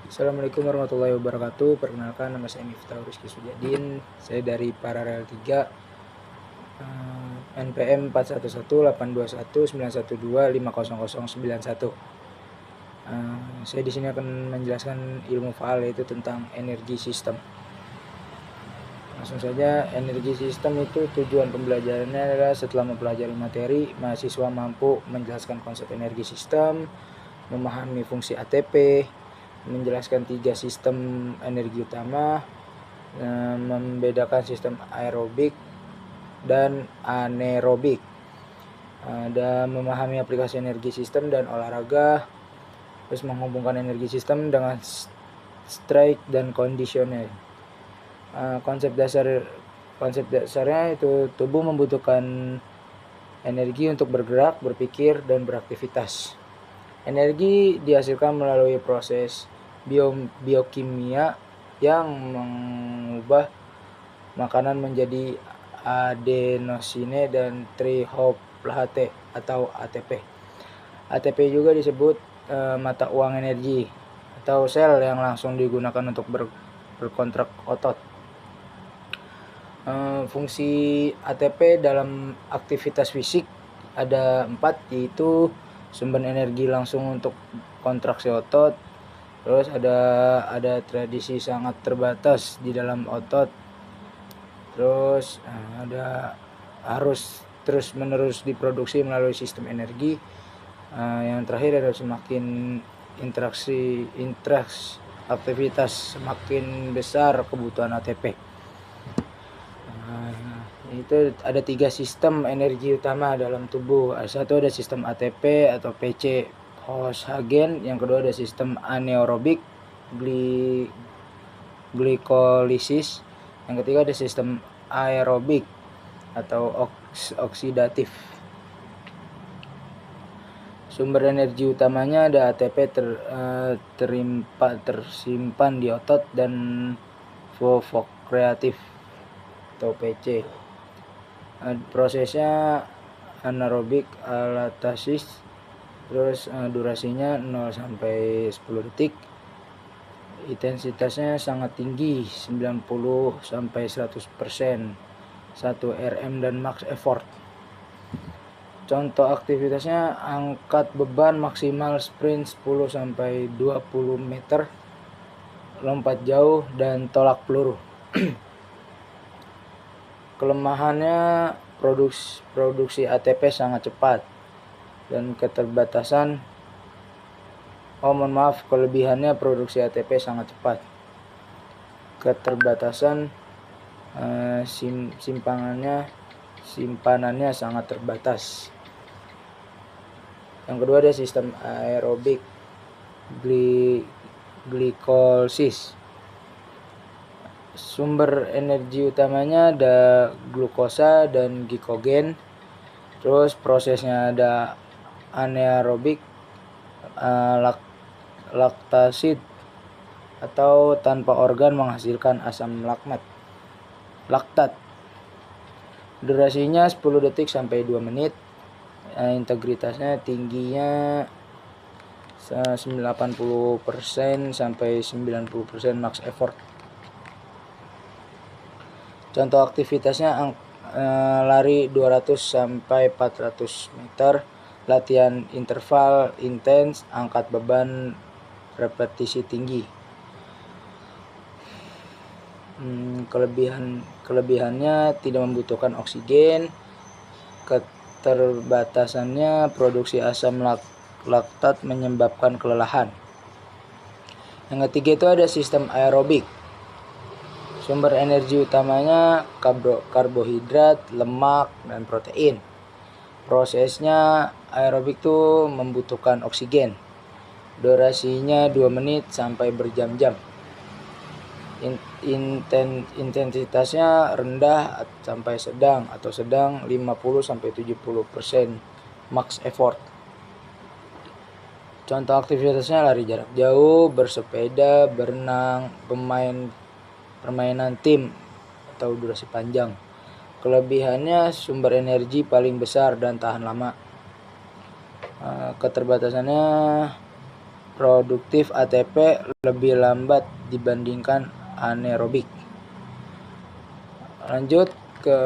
Assalamualaikum warahmatullahi wabarakatuh. Perkenalkan, nama saya Miftah Rizky Sujadin. Saya dari Paralel 3, NPM 41182191250091. Saya di sini akan menjelaskan ilmu faal, yaitu tentang energi sistem. Langsung saja, energi sistem itu tujuan pembelajarannya adalah setelah mempelajari materi, mahasiswa mampu menjelaskan konsep energi sistem, memahami fungsi ATP, menjelaskan 3 sistem energi utama, membedakan sistem aerobik dan anaerobik, dan memahami aplikasi energi sistem dan olahraga, terus menghubungkan energi sistem dengan strike dan kondisioner. Konsep dasarnya itu tubuh membutuhkan energi untuk bergerak, berpikir, dan beraktivitas. Energi dihasilkan melalui proses biokimia yang mengubah makanan menjadi adenosine dan trihosphate atau ATP. ATP juga disebut mata uang energi atau sel yang langsung digunakan untuk berkontrak otot. Fungsi ATP dalam aktivitas fisik ada 4, yaitu sumber energi langsung untuk kontraksi otot, terus ada tradisi sangat terbatas di dalam otot, terus ada harus terus menerus diproduksi melalui sistem energi. Yang terakhir adalah semakin interaksi aktivitas semakin besar kebutuhan ATP. Itu ada 3 sistem energi utama dalam tubuh. Satu ada sistem ATP atau PC Hoshhagen, yang kedua ada sistem anaerobik glikolisis, yang ketiga ada sistem aerobik atau oksidatif. Sumber energi utamanya ada ATP tersimpan di otot dan fosfokreatif atau PC. Prosesnya anaerobik alatasis, terus durasinya 0 sampai 10 detik. Intensitasnya sangat tinggi, 90 sampai 100%, 1 RM dan max effort. Contoh aktivitasnya angkat beban maksimal, sprint 10 sampai 20 meter, lompat jauh, dan tolak peluru. Kelemahannya produksi ATP sangat cepat dan kelebihannya produksi ATP sangat cepat. Keterbatasan simpanannya sangat terbatas. Yang kedua ada sistem aerobik glikolisis. Sumber energi utamanya ada glukosa dan glikogen. Terus prosesnya ada anaerobik laktasid atau tanpa organ menghasilkan asam laktat. Durasinya 10 detik sampai 2 menit. Integritasnya tingginya 80% sampai 90% max effort. Contoh aktivitasnya lari 200 sampai 400 meter, latihan interval intens, angkat beban repetisi tinggi. Kelebihannya tidak membutuhkan oksigen. Keterbatasannya produksi asam laktat menyebabkan kelelahan. Yang ketiga itu ada sistem aerobik. Sumber energi utamanya karbohidrat, lemak, dan protein. Prosesnya aerobik itu membutuhkan oksigen. Durasinya 2 menit sampai berjam-jam. Intensitasnya rendah sampai sedang atau sedang, 50 sampai 70% max effort. Contoh aktivitasnya lari jarak jauh, bersepeda, berenang, permainan tim atau durasi panjang. Kelebihannya sumber energi paling besar dan tahan lama. Keterbatasannya produktif ATP lebih lambat dibandingkan anaerobik. Lanjut ke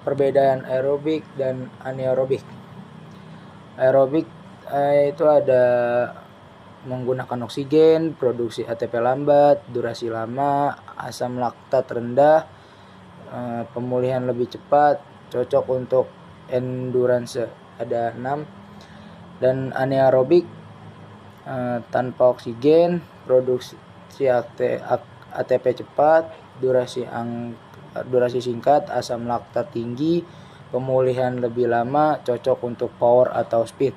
perbedaan aerobik dan anaerobik. Aerobik itu ada menggunakan oksigen, produksi ATP lambat, durasi lama, asam laktat rendah, pemulihan lebih cepat, cocok untuk endurance, ada 6. Dan anaerobik tanpa oksigen, produksi ATP cepat, durasi singkat, asam laktat tinggi, pemulihan lebih lama, cocok untuk power atau speed,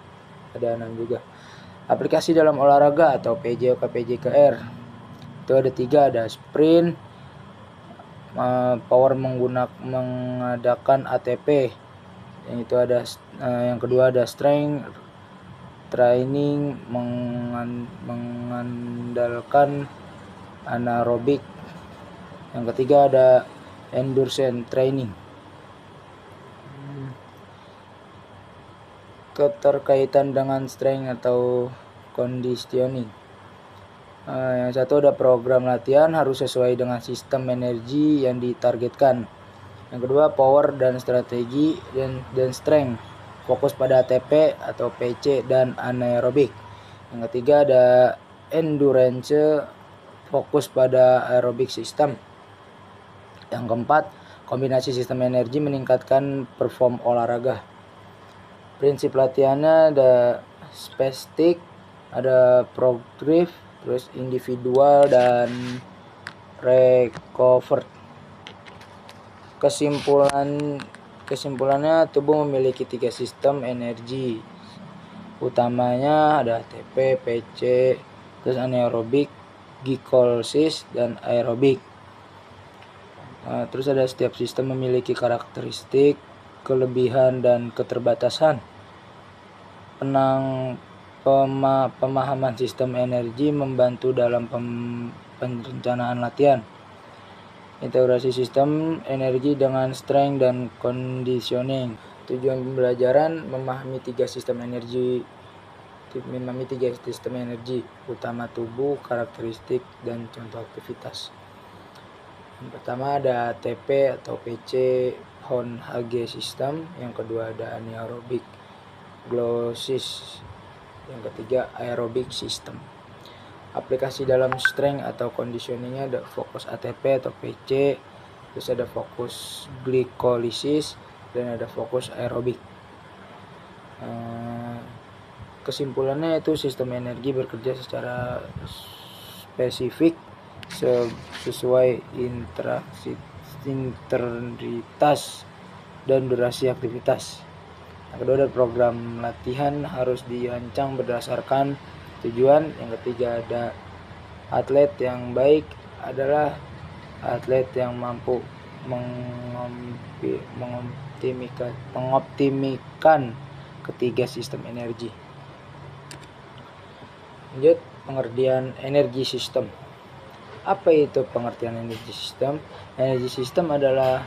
ada 6 juga. Aplikasi dalam olahraga atau PJOK PJKR itu ada 3, ada sprint, power mengadakan ATP, yang itu ada yang kedua ada strength training mengandalkan anaerobik, yang ketiga ada endurance training. Keterkaitan dengan strength atau conditioning. Yang satu ada program latihan harus sesuai dengan sistem energi yang ditargetkan. Yang kedua power dan strategi dan strength, fokus pada ATP atau PC dan anaerobik. Yang ketiga ada endurance, fokus pada aerobik system. Yang keempat, kombinasi sistem energi meningkatkan perform olahraga. Prinsip latihannya ada spesifik, ada progresif, terus individual dan recover. Kesimpulannya tubuh memiliki 3 sistem energi utamanya, ada ATP, PC, terus anaerobik, glycolysis, dan aerobik. Terus ada setiap sistem memiliki karakteristik, kelebihan, dan keterbatasan. Pemahaman sistem energi membantu dalam perencanaan latihan. Integrasi sistem energi dengan strength dan conditioning. Tujuan pembelajaran memahami 3 sistem energi utama tubuh, karakteristik, dan contoh aktivitas. Yang pertama ada ATP atau PC HG system, yang kedua ada anaerobic glycolysis, yang ketiga aerobic system. Aplikasi dalam strength atau conditioningnya ada fokus ATP atau PC, terus ada fokus glycolysis, dan ada fokus aerobik. Kesimpulannya itu sistem energi bekerja secara spesifik sesuai intensitas dan durasi aktivitas. Yang kedua ada program latihan harus dirancang berdasarkan tujuan. Yang ketiga ada atlet yang baik adalah atlet yang mampu mengoptimalkan ketiga sistem energi. Lanjut, pengertian energi sistem. Apa itu pengertian energi sistem? Energi sistem adalah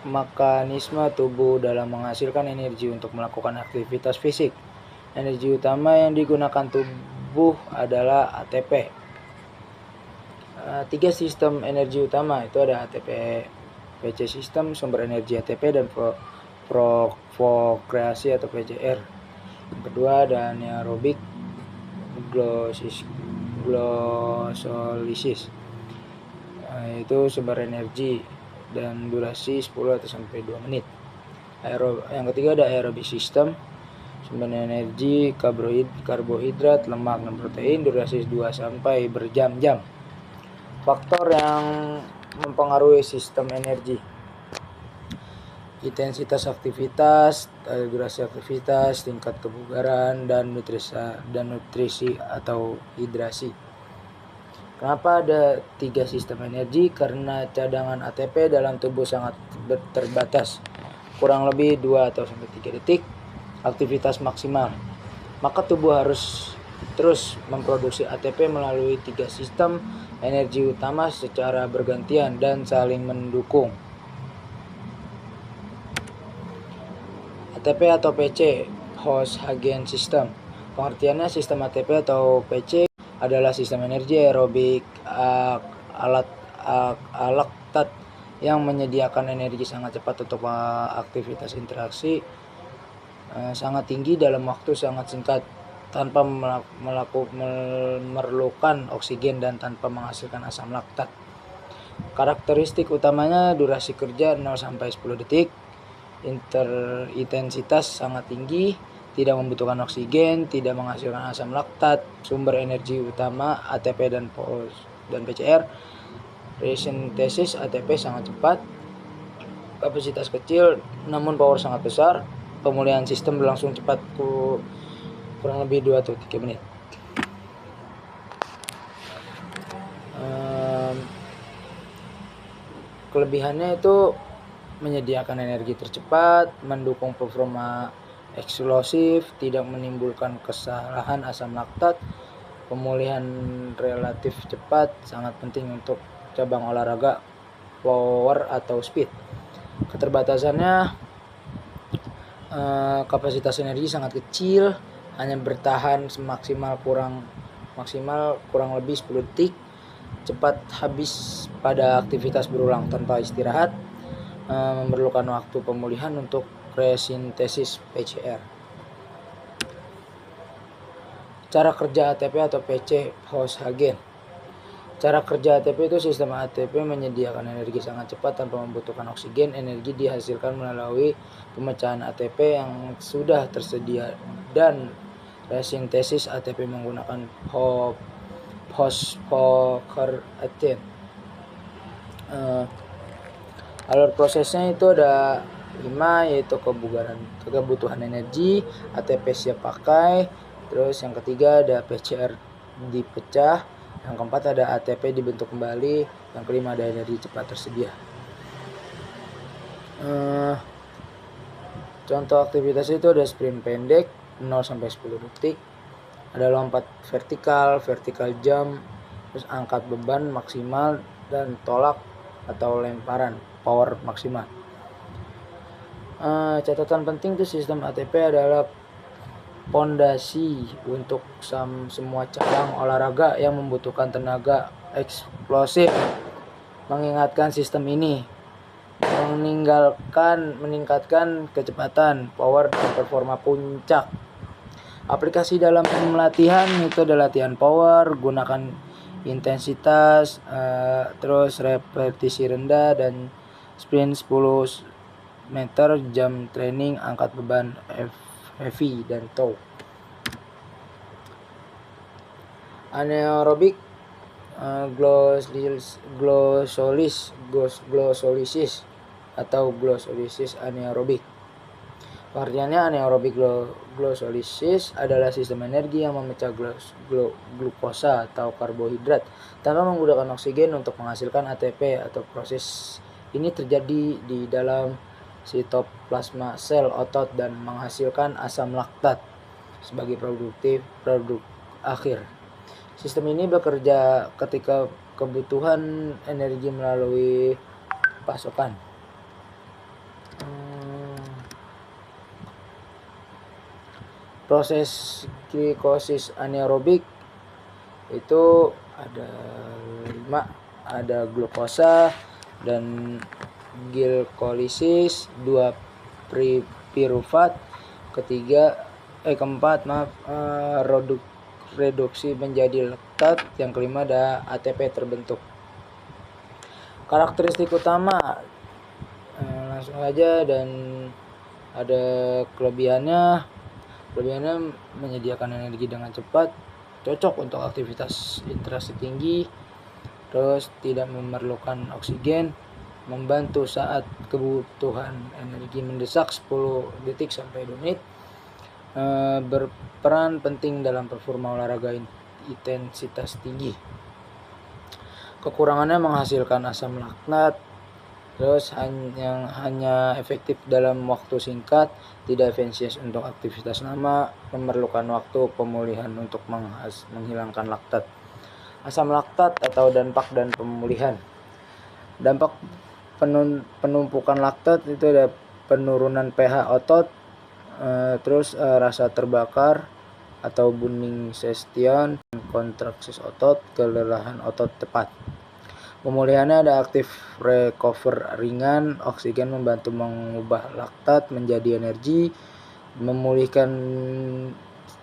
mekanisme tubuh dalam menghasilkan energi untuk melakukan aktivitas fisik. Energi utama yang digunakan tubuh adalah ATP. 3 sistem energi utama itu ada ATP PC system, sumber energi ATP, dan prokreasi atau PCR. Yang kedua ada anaerobik glycolysis, itu sumber energi dan durasi 10 atau sampai 2 menit. Yang ketiga ada aerobic system, sumber energi karbohidrat, lemak, dan protein, durasi 2 sampai berjam-jam. Faktor yang mempengaruhi sistem energi: intensitas aktivitas, durasi aktivitas, tingkat kebugaran, dan nutrisi atau hidrasi. Kenapa ada 3 sistem energi? Karena cadangan ATP dalam tubuh sangat terbatas, kurang lebih 2 atau sampai 3 detik aktivitas maksimal. Maka tubuh harus terus memproduksi ATP melalui 3 sistem energi utama secara bergantian dan saling mendukung. ATP atau PC, Host Hagen System, Pengertiannya, sistem ATP atau PC adalah sistem energi aerobik laktat yang menyediakan energi sangat cepat untuk aktivitas interaksi sangat tinggi dalam waktu sangat singkat tanpa memerlukan oksigen dan tanpa menghasilkan asam laktat. Karakteristik utamanya durasi kerja 0-10 detik, intensitas sangat tinggi, tidak membutuhkan oksigen, tidak menghasilkan asam laktat, sumber energi utama ATP dan PCR, resintesis ATP sangat cepat, kapasitas kecil namun power sangat besar, pemulihan sistem berlangsung cepat kurang lebih 2 atau 3 menit. Kelebihannya itu menyediakan energi tercepat, mendukung performa eksplosif, tidak menimbulkan kesalahan asam laktat, pemulihan relatif cepat, sangat penting untuk cabang olahraga power atau speed. Keterbatasannya, kapasitas energi sangat kecil, hanya bertahan maksimal kurang lebih 10 detik, cepat habis pada aktivitas berulang tanpa istirahat, memerlukan waktu pemulihan untuk resintesis PCR. Cara kerja ATP atau PC Hoshhagen. Cara kerja ATP itu sistem ATP menyediakan energi sangat cepat tanpa membutuhkan oksigen. Energi dihasilkan melalui pemecahan ATP yang sudah tersedia dan resintesis ATP menggunakan phosphorylation. Alur prosesnya itu ada 5, yaitu kebutuhan energi, ATP siap pakai, terus yang ketiga ada PCR dipecah, yang keempat ada ATP dibentuk kembali, yang kelima ada energi cepat tersedia. Contoh aktivitas itu ada sprint pendek 0-10 detik, ada lompat vertikal jump, terus angkat beban maksimal, dan tolak atau lemparan power maksimal. Catatan penting itu sistem ATP adalah pondasi untuk semua cabang olahraga yang membutuhkan tenaga eksplosif. Mengingatkan sistem ini meningkatkan kecepatan, power, dan performa puncak. Aplikasi dalam latihan itu ada latihan power, gunakan intensitas, terus repetisi rendah, dan sprint 10 meter, jam training, angkat beban heavy, dan tow. Anaerobik glosolisis atau glosolisis anaerobik. Pengertiannya, anaerobik glosolisis adalah sistem energi yang memecah glukosa atau karbohidrat tanpa menggunakan oksigen untuk menghasilkan ATP, atau proses ini terjadi di dalam sitoplasma sel otot dan menghasilkan asam laktat sebagai produk akhir. Sistem ini bekerja ketika kebutuhan energi melalui pasokan. Proses glikosis anaerobik itu ada 5, ada glukosa dan glikolisis, 2 pirufat, keempat reduksi menjadi laktat, yang kelima ada ATP terbentuk. Karakteristik utama langsung aja, dan ada kelebihannya menyediakan energi dengan cepat, cocok untuk aktivitas interaksi tinggi, terus tidak memerlukan oksigen, membantu saat kebutuhan energi mendesak 10 detik sampai 2 menit, berperan penting dalam performa olahraga intensitas tinggi. Kekurangannya menghasilkan asam laktat, terus hanya efektif dalam waktu singkat, tidak efisiensi untuk aktivitas lama, memerlukan waktu pemulihan untuk menghilangkan laktat. Asam laktat atau dampak dan pemulihan. Dampak penumpukan laktat itu ada penurunan pH otot, terus rasa terbakar, atau bunning session, kontraksi otot, kelelahan otot cepat. Pemulihannya ada aktif recover ringan, oksigen membantu mengubah laktat menjadi energi, memulihkan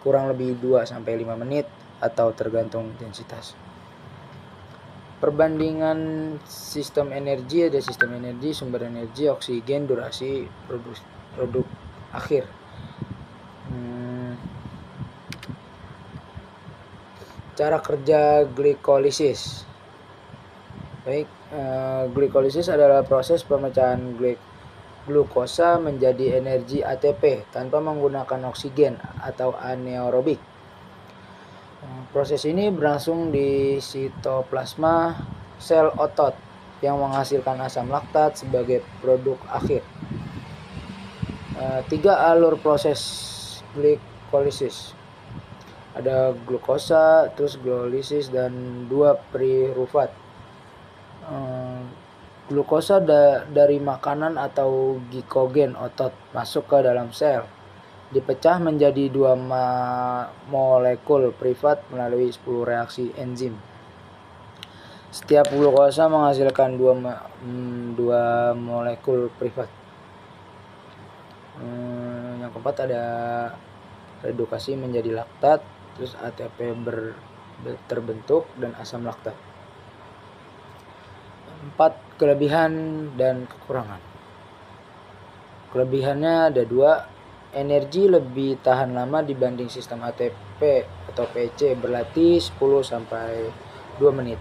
kurang lebih 2-5 menit atau tergantung intensitas. Perbandingan sistem energi, ada sistem energi, sumber energi, oksigen, durasi, produk akhir. Cara kerja glikolisis. Baik, glikolisis adalah proses pemecahan glukosa menjadi energi ATP tanpa menggunakan oksigen atau anaerobik. Proses ini berlangsung di sitoplasma sel otot yang menghasilkan asam laktat sebagai produk akhir. 3 alur proses glikolisis. Ada glukosa, terus glikolisis, dan 2 piruvat. Glukosa dari makanan atau glikogen otot masuk ke dalam sel, dipecah menjadi 2 molekul privat melalui 10 reaksi enzim. Setiap glukosa menghasilkan 2 molekul privat. Yang keempat ada redukasi menjadi laktat, terus ATP terbentuk dan asam laktat. 4 kelebihan dan kekurangan. Kelebihannya ada 2. Energi lebih tahan lama dibanding sistem ATP atau PC, berlatih 10-2 menit.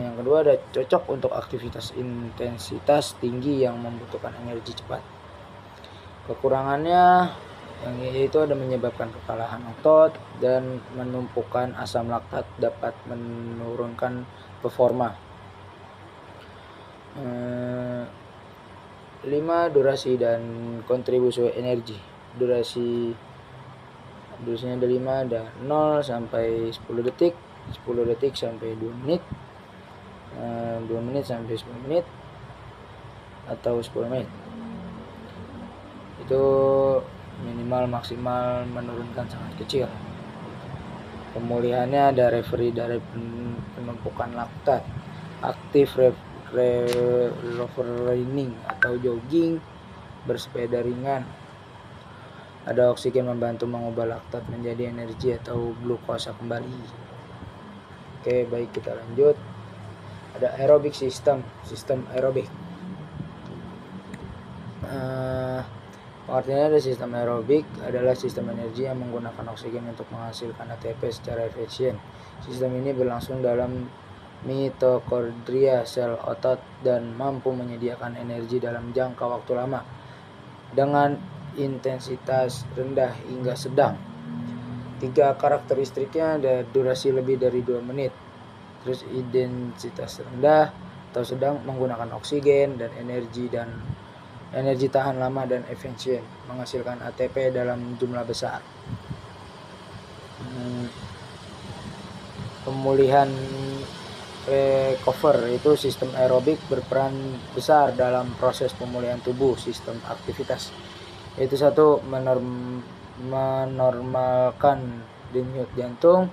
Yang kedua ada cocok untuk aktivitas intensitas tinggi yang membutuhkan energi cepat. Kekurangannya yaitu ada menyebabkan kekalahan otot dan menumpukan asam laktat, dapat menurunkan performa. 5. Durasi dan kontribusi energi. Durasinya ada 5, ada 0 sampai 10 detik, 10 detik sampai 2 menit, 2 menit sampai 10 menit, atau 10 menit. Itu minimal maksimal menurunkan sangat kecil. Pemulihannya ada recovery dari penumpukan laktat, aktif running atau jogging, bersepeda ringan. Ada oksigen membantu mengubah laktat menjadi energi atau glukosa kembali. Oke, baik, kita lanjut. Ada aerobik sistem aerobik. Artinya ada sistem aerobik adalah sistem energi yang menggunakan oksigen untuk menghasilkan ATP secara efisien. Sistem ini berlangsung dalam mitokondria sel otot dan mampu menyediakan energi dalam jangka waktu lama dengan intensitas rendah hingga sedang. 3 karakteristiknya ada durasi lebih dari 2 menit, terus intensitas rendah atau sedang, menggunakan oksigen, dan energi tahan lama dan efisien, menghasilkan ATP dalam jumlah besar. Pemulihan recover itu sistem aerobik berperan besar dalam proses pemulihan tubuh sistem aktivitas, yaitu 1. Menormalkan denyut jantung,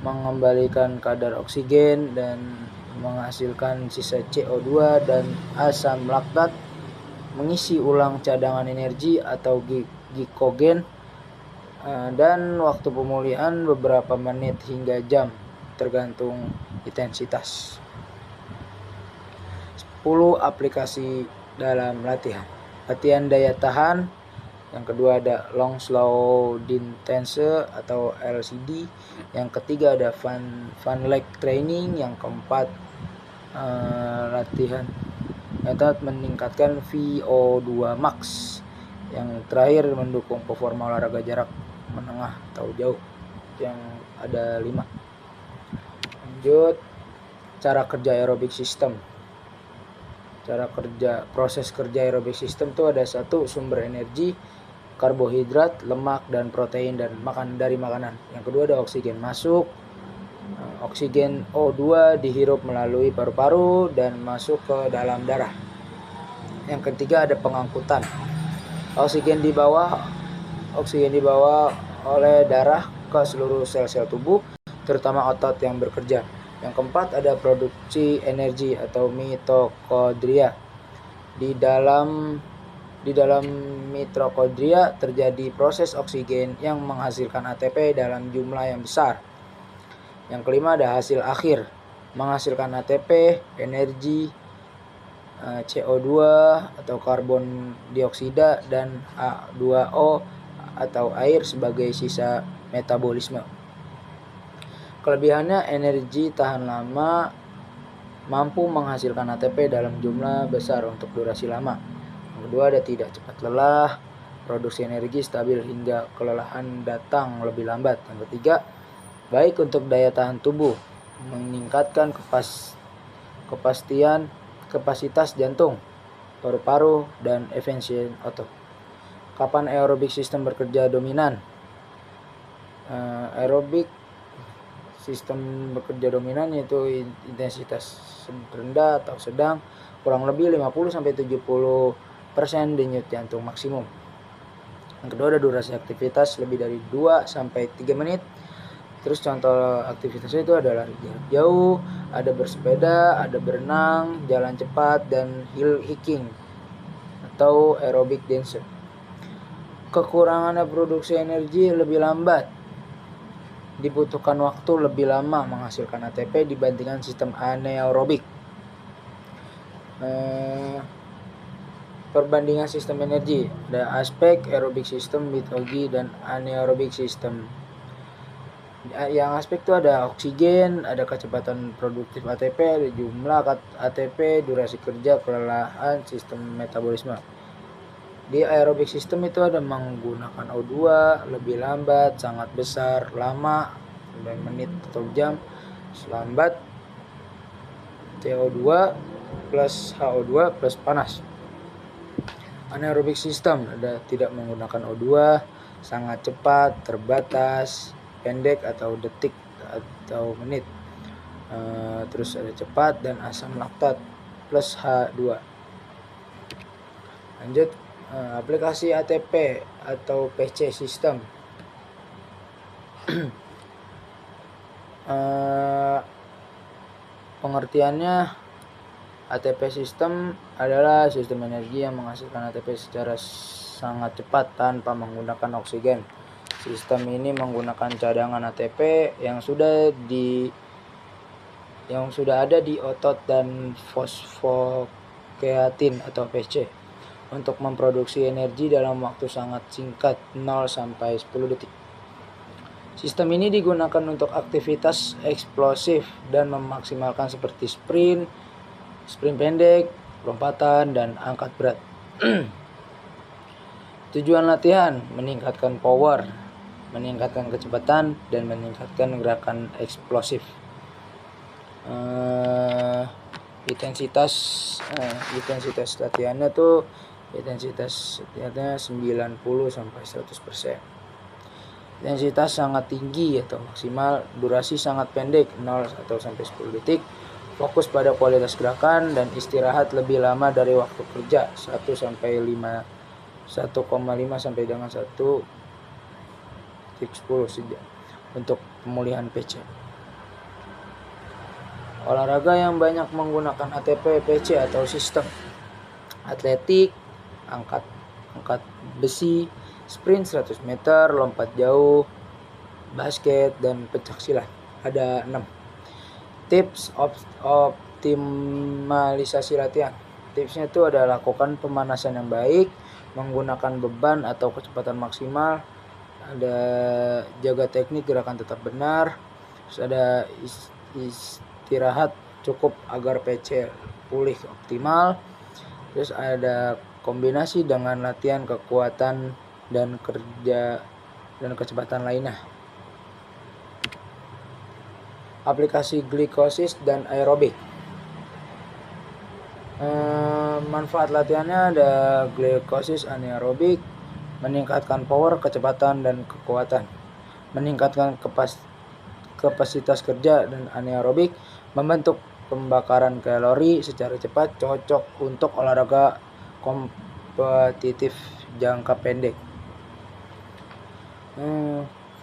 mengembalikan kadar oksigen dan menghasilkan sisa CO2 dan asam laktat, mengisi ulang cadangan energi atau glikogen, dan waktu pemulihan beberapa menit hingga jam tergantung intensitas. 10 aplikasi dalam latihan daya tahan. Yang kedua ada long slow intense atau LCD. Yang ketiga ada fun leg training. Yang keempat latihan dapat meningkatkan VO2 max. Yang terakhir mendukung performa olahraga jarak menengah atau jauh. Yang ada 5. Lanjut, cara kerja aerobik system. Proses kerja aerobik system itu ada 1. Sumber energi, karbohidrat, lemak, dan protein dari makanan. Yang kedua ada oksigen masuk. Oksigen O2 dihirup melalui paru-paru dan masuk ke dalam darah. Yang ketiga ada pengangkutan. Oksigen di bawah oleh darah ke seluruh sel-sel tubuh, terutama otot yang bekerja. Yang keempat ada produksi energi atau mitokondria. Di dalam mitokondria terjadi proses oksigen yang menghasilkan ATP dalam jumlah yang besar. Yang kelima ada hasil akhir, menghasilkan ATP, energi, CO2 atau karbon dioksida, dan H2O atau air sebagai sisa metabolisme. Kelebihannya energi tahan lama, mampu menghasilkan ATP dalam jumlah besar untuk durasi lama. Yang kedua ada tidak cepat lelah, produksi energi stabil hingga kelelahan datang lebih lambat. Yang ketiga, baik untuk daya tahan tubuh, meningkatkan kapasitas jantung, paru-paru, dan efisien otot. Kapan aerobik sistem bekerja dominan? Aerobik sistem bekerja dominan yaitu intensitas rendah atau sedang, kurang lebih 50-70% denyut jantung maksimum. Yang kedua ada durasi aktivitas lebih dari 2-3 menit. Terus contoh aktivitasnya itu adalah jarak jauh, ada bersepeda, ada berenang, jalan cepat, dan hill hiking atau aerobic dancer. Kekurangannya produksi energi lebih lambat, dibutuhkan waktu lebih lama menghasilkan ATP dibandingkan sistem anaerobik. Perbandingan sistem energi, ada aspek aerobik system, mitogi, dan anaerobik system. Yang aspek itu ada oksigen, ada kecepatan produktif ATP, ada jumlah ATP, durasi kerja, kelelahan, sistem metabolisme. Di aerobik system itu ada menggunakan O2 lebih lambat, sangat besar, lama, 9 menit atau jam, lambat, CO2 plus HO2 plus panas. Anaerobik system ada tidak menggunakan O2, sangat cepat, terbatas, pendek atau detik atau menit. Terus ada cepat dan asam laktat plus H2. Lanjut, aplikasi ATP atau PC system. Pengertiannya, ATP system adalah sistem energi yang menghasilkan ATP secara sangat cepat tanpa menggunakan oksigen. Sistem ini menggunakan cadangan ATP yang sudah ada di otot dan fosfokeatin atau PC untuk memproduksi energi dalam waktu sangat singkat, 0-10 detik. Sistem ini digunakan untuk aktivitas eksplosif dan memaksimalkan seperti sprint pendek, lompatan, dan angkat berat. Tujuan latihan, meningkatkan power, meningkatkan kecepatan, dan meningkatkan gerakan eksplosif. Intensitas latihannya tuh latihannya 90-100%. Intensitas sangat tinggi atau maksimal, durasi sangat pendek 0-10 detik. Fokus pada kualitas gerakan dan istirahat lebih lama dari waktu kerja 1,5 sampai dengan 1,10 sejam untuk pemulihan PC. Olahraga yang banyak menggunakan ATP PC atau sistem: atletik, angkat besi, sprint 100 meter, lompat jauh, basket, dan pencaksilat. Ada 6. Tips optimalisasi latihan. Tipsnya itu adalah lakukan pemanasan yang baik, menggunakan beban atau kecepatan maksimal, ada jaga teknik gerakan tetap benar, terus ada istirahat cukup agar PC pulih optimal, terus ada kombinasi dengan latihan kekuatan dan kerja dan kecepatan lainnya. Aplikasi glikosis dan aerobik. Manfaat latihannya ada glikosis anaerobik, meningkatkan power, kecepatan, dan kekuatan, meningkatkan kapasitas kerja, dan anaerobik membentuk pembakaran kalori secara cepat, cocok untuk olahraga kompetitif jangka pendek.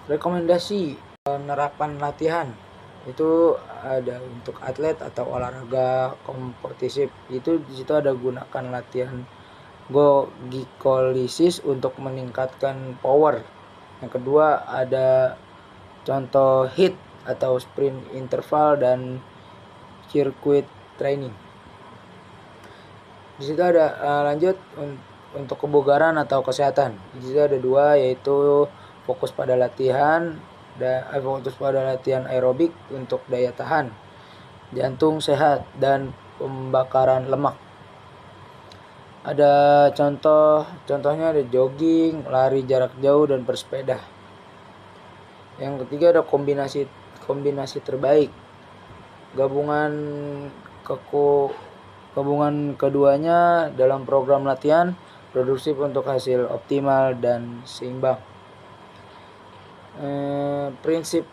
Rekomendasi penerapan latihan itu ada untuk atlet atau olahraga kompetitif, itu di situ ada gunakan latihan glikolisis untuk meningkatkan power. Yang kedua ada contoh HIIT atau sprint interval dan circuit training. Di situ ada lanjut untuk kebugaran atau kesehatan. Di situ ada dua, yaitu fokus pada latihan aerobik untuk daya tahan, jantung sehat, dan pembakaran lemak. Ada contohnya ada jogging, lari jarak jauh, dan bersepeda. Yang ketiga ada kombinasi terbaik. Gabungan keduanya dalam program latihan produktif untuk hasil optimal dan seimbang. Prinsip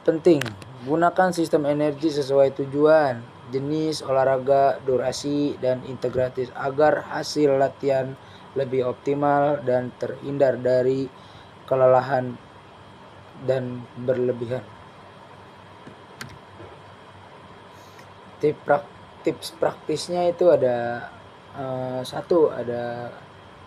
penting: gunakan sistem energi sesuai tujuan, jenis olahraga, durasi, dan integratif agar hasil latihan lebih optimal dan terhindar dari kelelahan dan berlebihan. Tips praktisnya itu ada satu, ada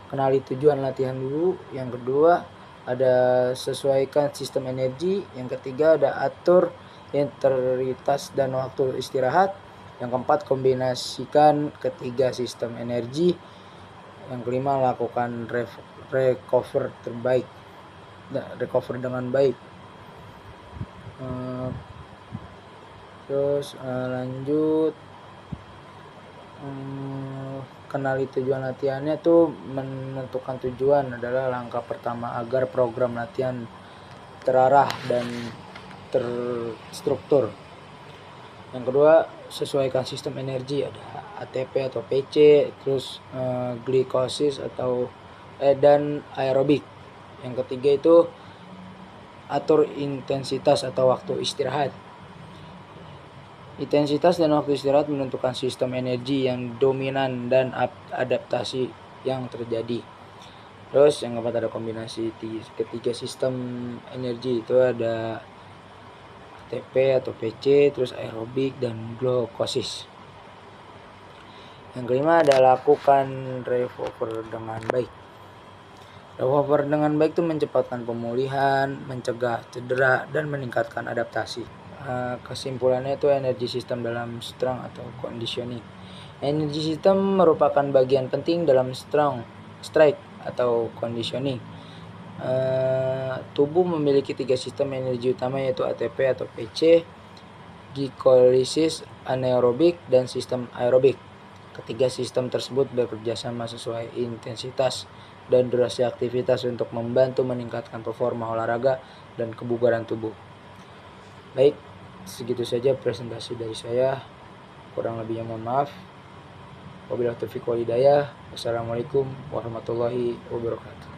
kenali tujuan latihan dulu. Yang kedua ada sesuaikan sistem energi. Yang ketiga ada atur intensitas dan waktu istirahat. Yang keempat kombinasikan ketiga sistem energi. Yang kelima lakukan recover dengan baik. Terus lanjut, kenali tujuan latihannya tuh. Menentukan tujuan adalah langkah pertama agar program latihan terarah dan terstruktur. Yang kedua, sesuaikan sistem energi, ada ATP atau PC, terus glikosis atau dan aerobik. Yang ketiga itu atur intensitas atau waktu istirahat. Intensitas dan waktu istirahat menentukan sistem energi yang dominan dan adaptasi yang terjadi. Terus yang keempat ada kombinasi ketiga sistem energi, itu ada ATP atau PC, terus aerobik, dan glukosis. Yang kelima ada lakukan recover dengan baik. Recover dengan baik itu mencepatkan pemulihan, mencegah cedera, dan meningkatkan adaptasi. Kesimpulannya itu energi sistem dalam strength atau conditioning. Energi sistem merupakan bagian penting dalam strike atau conditioning. Tubuh memiliki tiga sistem energi utama, yaitu ATP atau PC, glikolisis anaerobik, dan sistem aerobik. Ketiga sistem tersebut bekerja sama sesuai intensitas dan durasi aktivitas untuk membantu meningkatkan performa olahraga dan kebugaran tubuh. Baik, segitu saja presentasi dari saya. Kurang lebihnya mohon maaf. Wabillahi taufiq wal hidayah. Wassalamualaikum warahmatullahi wabarakatuh.